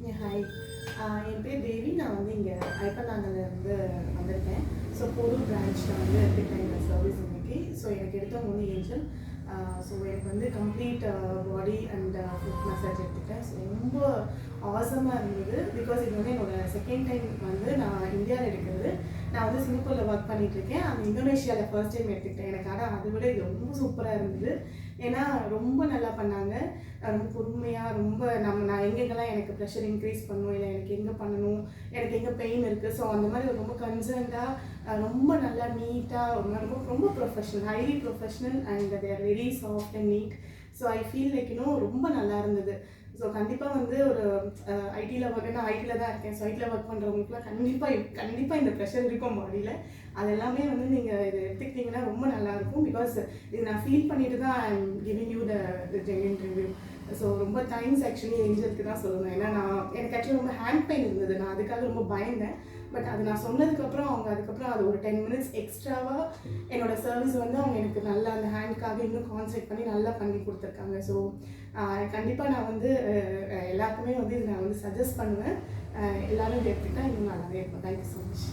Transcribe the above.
Hi. என் பேர் தேவி. நான் வந்து இங்கே ஐப்பநாங்கலேருந்து வந்திருக்கேன். ஸோ போரூர் பிரான்ச்சில் வந்து எடுத்துக்கிட்டேன் இந்த சர்வீஸ் இன்னைக்கு. ஸோ எனக்கு எடுத்தவங்க வந்து ஏஞ்சல். ஸோ எனக்கு வந்து complete body and food massage எடுத்துக்கிட்டேன். ஸோ ரொம்ப ஆசமாக இருந்தது. பிகாஸ் இது வந்து என்னோடய செகண்ட் டைம் வந்து நான் இந்தியாவில் எடுக்கிறது. நான் வந்து சிங்கப்பூரில் ஒர்க் பண்ணிகிட்ருக்கேன். அந்த இந்தோனேஷியாவில் ஃபர்ஸ்ட் டைம் எடுத்துக்கிட்டேன். எனக்கு ஆனால் அதை விட இது ரொம்ப சூப்பராக இருந்தது. ஏன்னா ரொம்ப நல்லா பண்ணாங்க. ரொம்ப பொறுமையாக ரொம்ப நான் எங்கெங்கெல்லாம் எனக்கு ப்ரெஷர் இன்க்ரீஸ் பண்ணணும், இல்லை எனக்கு எங்கே பண்ணணும், எனக்கு எங்கே பெயின் இருக்குது, ஸோ அந்த மாதிரி ரொம்ப கன்சர்ன்டாக ரொம்ப நல்லா நீட்டாக ஒரு மாதிரி ரொம்ப ரொம்ப professional, highly professional and they are very soft and neat. So I feel like ரொம்ப நல்லா இருந்தது. ஸோ கண்டிப்பாக வந்து ஒரு ஐடியில் ஒர்க், நான் ஐடியில் தான் இருக்கேன். ஸோ ஐடியில் ஒர்க் பண்ணுறவங்களுக்குலாம் கண்டிப்பாக இந்த ப்ரெஷர் இருக்கும் பாடியில். அது எல்லாமே வந்து நீங்கள் இது எடுத்துக்கிட்டிங்கன்னா ரொம்ப நல்லாயிருக்கும். பிகாஸ் இது நான் ஃபீல் பண்ணிட்டு தான் I am giving you the genuine review. So ரொம்ப தேங்க்ஸ் ஆக்சுவலி ஏஞ்சலுக்கு தான் சொல்லணும். ஏன்னா எனக்கு ஆக்சுவலி ரொம்ப ஹேண்ட் பெயின் இருந்தது. நான் அதுக்காக ரொம்ப பயந்தேன். பட் அது நான் சொன்னதுக்கப்புறம் அவங்க அதுக்கப்புறம் அது ஒரு 10 minutes எக்ஸ்ட்ராவாக என்னோடய சர்வீஸ் வந்து அவங்க எனக்கு நல்லா அந்த ஹேண்டுக்காக இன்னும் கான்சன்ட்ரேட் பண்ணி நல்லா பண்ணி கொடுத்துருக்காங்க. ஸோ கண்டிப்பாக நான் வந்து எல்லாருக்குமே வந்து இது நான் வந்து சஜஸ்ட் பண்ணுவேன். எல்லோரும் இதை எடுத்துக்கிட்டால் இன்னும் நல்லாவே இருக்கும். Thank you so much.